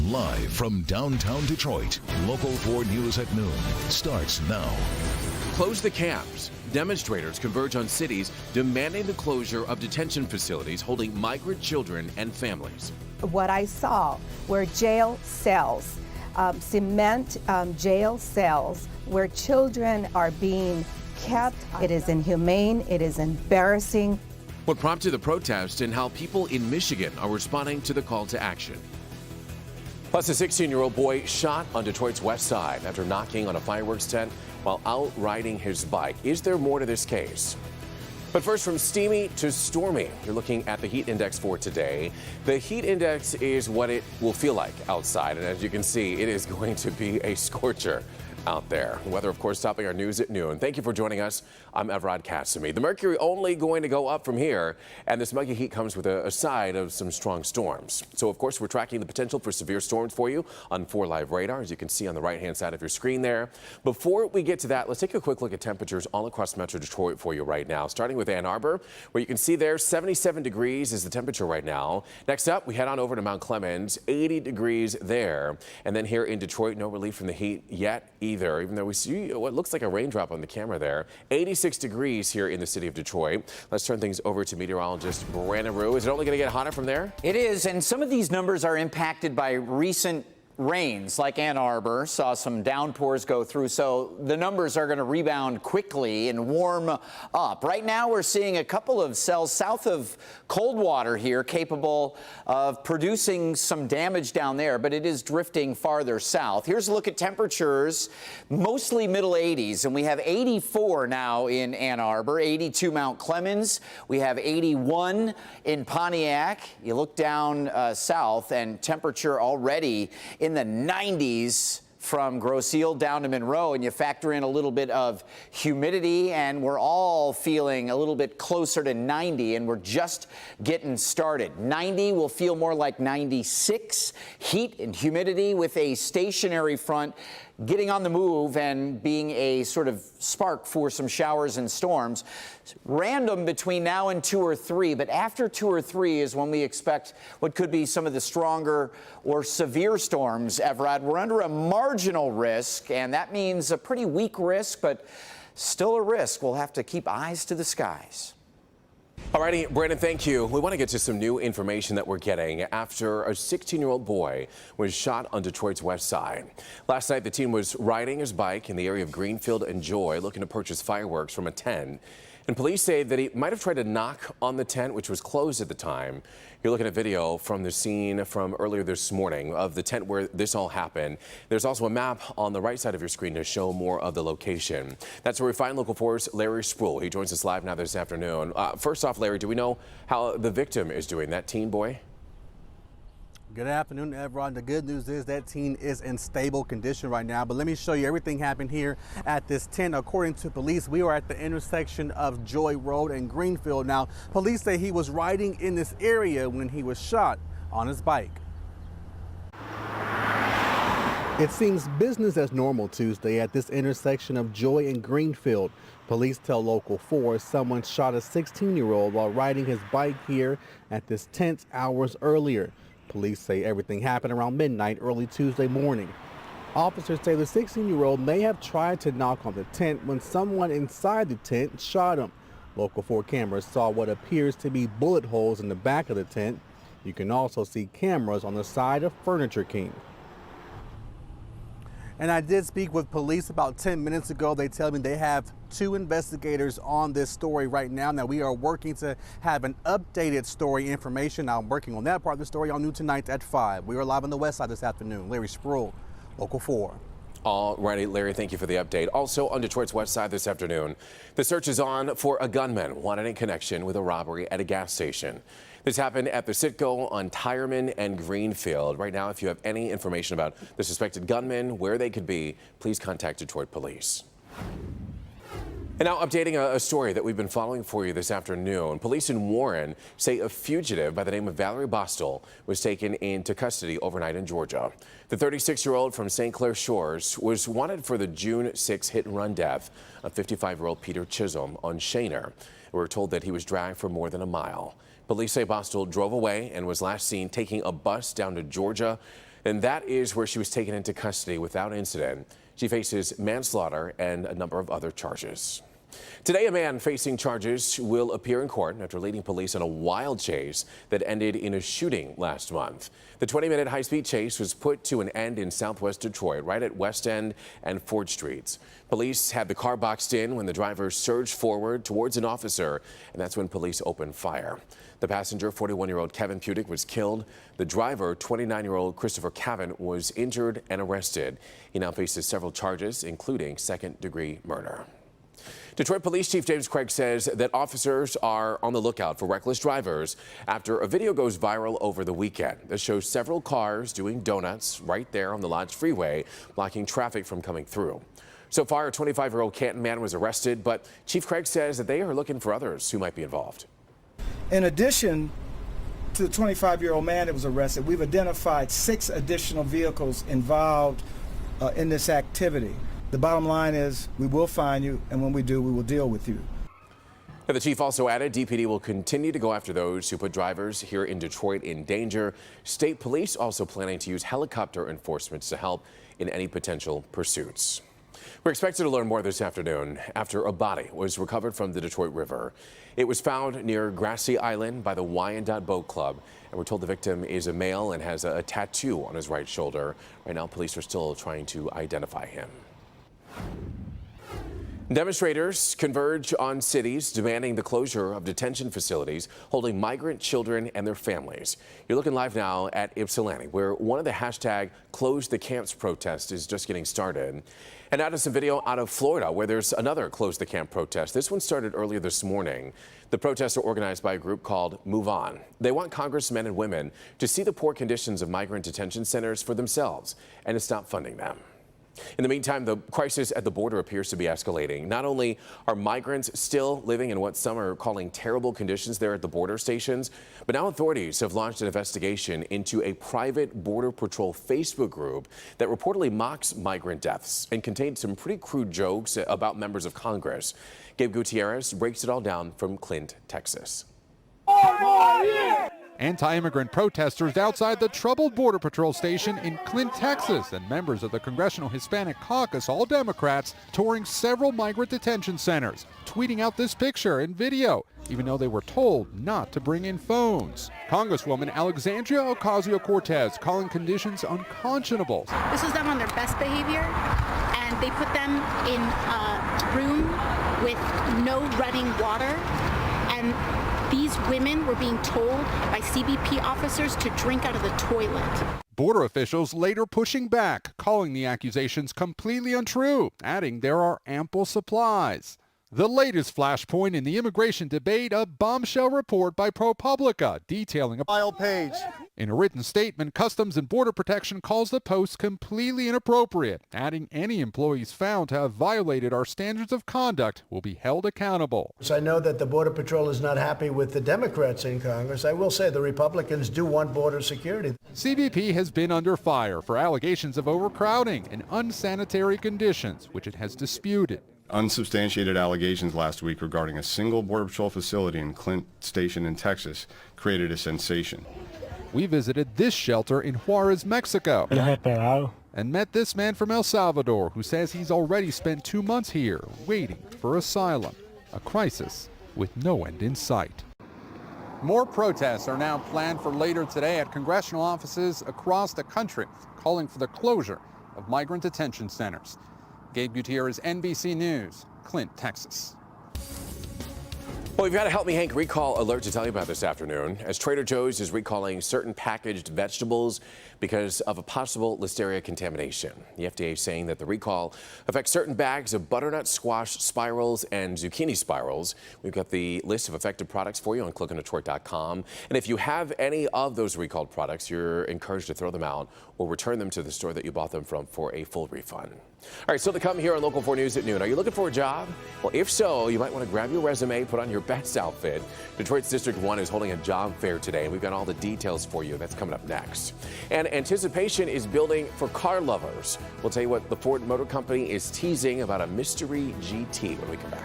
Live from downtown Detroit, Local 4 News at noon starts now. Close the camps. Demonstrators converge on cities demanding the closure of detention facilities holding migrant children and families. What I saw were jail cells, cement jail cells where children are being kept. It is inhumane, it is embarrassing. What prompted the protest and how people in Michigan are responding to the call to action. Plus, a 16-year-old boy shot on Detroit's west side after knocking on a fireworks tent while out riding his bike. Is there more to this case? But first, from steamy to stormy, you're looking at the heat index for today. The heat index is what it will feel like outside, and as you can see, it is going to be a scorcher out there. Weather, of course, topping our news at noon. Thank you for joining us. I'm Evrod Cassimy. The mercury only going to go up from here, and this muggy heat comes with a side of some strong storms. So, of course, we're tracking the potential for severe storms for you on 4 Live radar, as you can see on the right-hand side of your screen there. Before we get to that, let's take a quick look at temperatures all across Metro Detroit for you right now, starting with Ann Arbor, where you can see there 77 degrees is the temperature right now. Next up, we head on over to Mount Clemens, 80 degrees there. And then here in Detroit, no relief from the heat yet either, even though we see what looks like a raindrop on the camera there. 86 degrees here in the city of Detroit. Let's turn things over to meteorologist Brandon Rue. Is it only going to get hotter from there? It is, and some of these numbers are impacted by recent rains, like Ann Arbor saw some downpours go through, so the numbers are going to rebound quickly and warm up. Right now we're seeing a couple of cells south of Coldwater here capable of producing some damage down there, but it is drifting farther south. Here's a look at temperatures, mostly middle 80s, and we have 84 now in Ann Arbor, 82 Mount Clemens, we have 81 in Pontiac. You look down south and temperature already in the 90s from Grosse Ile down to Monroe, and you factor in a little bit of humidity, and we're all feeling a little bit closer to 90, and we're just getting started. 90 will feel more like 96. Heat and humidity with a stationary front getting on the move and being a sort of spark for some showers and storms. Random between now and 2 or 3, but after 2 or 3 is when we expect what could be some of the stronger or severe storms, Evrod. We're under a marginal risk, and that means a pretty weak risk, but still a risk. We'll have to keep eyes to the skies. All righty, Brandon, thank you. We want to get to some new information that we're getting after a 16-year-old boy was shot on Detroit's west side. Last night, the teen was riding his bike in the area of Greenfield and Joy, looking to purchase fireworks from a tent. And police say that he might have tried to knock on the tent, which was closed at the time. You're looking at video from the scene from earlier this morning of the tent where this all happened. There's also a map on the right side of your screen to show more of the location. That's where we find Local 4's Larry Spruill. He joins us live now this afternoon. First off, Larry, do we know how the victim is doing, that teen boy? Good afternoon, Evrod. The good news is that teen is in stable condition right now, but let me show you everything happened here at this tent. According to police, we are at the intersection of Joy Road and Greenfield. Now, police say he was riding in this area when he was shot on his bike. It seems business as normal Tuesday at this intersection of Joy and Greenfield. Police tell Local 4 someone shot a 16-year-old while riding his bike here at this tent hours earlier. Police say everything happened around midnight early Tuesday morning. Officers say the 16-year-old may have tried to knock on the tent when someone inside the tent shot him. Local 4 cameras saw what appears to be bullet holes in the back of the tent. You can also see cameras on the side of Furniture King. And I did speak with police about 10 minutes ago. They tell me they have 2 investigators on this story right now. Now, we are working to have an updated story information. I'm working on that part of the story on New Tonight at 5. We are live on the west side this afternoon. Larry Spruill, Local 4. All righty, Larry, thank you for the update. Also on Detroit's west side this afternoon, the search is on for a gunman wanted in connection with a robbery at a gas station. This happened at the Citgo on Tireman and Greenfield. Right now, if you have any information about the suspected gunman, where they could be, please contact Detroit Police. And now updating a story that we've been following for you this afternoon. Police in Warren say a fugitive by the name of Valerie Bostel was taken into custody overnight in Georgia. The 36-year-old from St. Clair Shores was wanted for the June 6 hit-and-run death of 55-year-old Peter Chisholm on Shaner. We're told that he was dragged for more than a mile. Police say Bostel drove away and was last seen taking a bus down to Georgia. And that is where she was taken into custody without incident. She faces manslaughter and a number of other charges. Today, a man facing charges will appear in court after leading police on a wild chase that ended in a shooting last month. The 20-minute high-speed chase was put to an end in southwest Detroit, right at West End and Ford Streets. Police had the car boxed in when the driver surged forward towards an officer, and that's when police opened fire. The passenger, 41-year-old Kevin Pudick, was killed. The driver, 29-year-old Christopher Cavan, was injured and arrested. He now faces several charges, including second-degree murder. Detroit Police Chief James Craig says that officers are on the lookout for reckless drivers after a video goes viral over the weekend that shows several cars doing donuts right there on the Lodge Freeway, blocking traffic from coming through. So far, a 25-year-old Canton man was arrested, but Chief Craig says that they are looking for others who might be involved. In addition to the 25-year-old man that was arrested, we've identified 6 additional vehicles involved in this activity. The bottom line is we will find you, and when we do, we will deal with you. Now, the chief also added DPD will continue to go after those who put drivers here in Detroit in danger. State police also planning to use helicopter enforcement to help in any potential pursuits. We're expected to learn more this afternoon after a body was recovered from the Detroit River. It was found near Grassy Island by the Wyandotte Boat Club, and we're told the victim is a male and has a tattoo on his right shoulder. Right now, police are still trying to identify him. Demonstrators converge on cities demanding the closure of detention facilities holding migrant children and their families. You're looking live now at Ypsilanti, where one of the hashtag Close the Camps protest is just getting started. And now to some video out of Florida, where there's another Close the Camp protest. This one started earlier this morning. The protests are organized by a group called Move On. They want congressmen and women to see the poor conditions of migrant detention centers for themselves and to stop funding them. In the meantime, the crisis at the border appears to be escalating. Not only are migrants still living in what some are calling terrible conditions there at the border stations, but now authorities have launched an investigation into a private Border Patrol Facebook group that reportedly mocks migrant deaths and contained some pretty crude jokes about members of Congress. Gabe Gutierrez breaks it all down from Clint, Texas. Anti-immigrant protesters outside the troubled Border Patrol station in Clint, Texas, and members of the Congressional Hispanic Caucus, all Democrats, touring several migrant detention centers, tweeting out this picture and video, even though they were told not to bring in phones. Congresswoman Alexandria Ocasio-Cortez calling conditions unconscionable. This was them on their best behavior, and they put them in a room with no running water, and these women were being told by CBP officers to drink out of the toilet. Border officials later pushing back, calling the accusations completely untrue, adding there are ample supplies. The latest flashpoint in the immigration debate, a bombshell report by ProPublica detailing a file page. In a written statement, Customs and Border Protection calls the post completely inappropriate, adding any employees found to have violated our standards of conduct will be held accountable. I know that the Border Patrol is not happy with the Democrats in Congress. I will say the Republicans do want border security. CBP has been under fire for allegations of overcrowding and unsanitary conditions, which it has disputed. Unsubstantiated allegations last week regarding a single Border Patrol facility in Clint Station in Texas created a sensation. We visited this shelter in Juarez, Mexico, and met this man from El Salvador who says he's already spent 2 months here waiting for asylum, a crisis with no end in sight. More protests are now planned for later today at congressional offices across the country, calling for the closure of migrant detention centers. Gabe Gutierrez, NBC News, Clint, Texas. Well, we've got a Help Me Hank recall alert to tell you about this afternoon, as Trader Joe's is recalling certain packaged vegetables because of a possible Listeria contamination. The FDA is saying that the recall affects certain bags of butternut squash spirals and zucchini spirals. We've got the list of affected products for you on clickondetroit.com. And if you have any of those recalled products, you're encouraged to throw them out or return them to the store that you bought them from for a full refund. All right, still to come here on Local 4 News at noon. Are you looking for a job? Well, if so, you might want to grab your resume, put on your best outfit. Detroit's District 1 is holding a job fair today, and we've got all the details for you. That's coming up next. And anticipation is building for car lovers. We'll tell you what the Ford Motor Company is teasing about a mystery GT when we come back.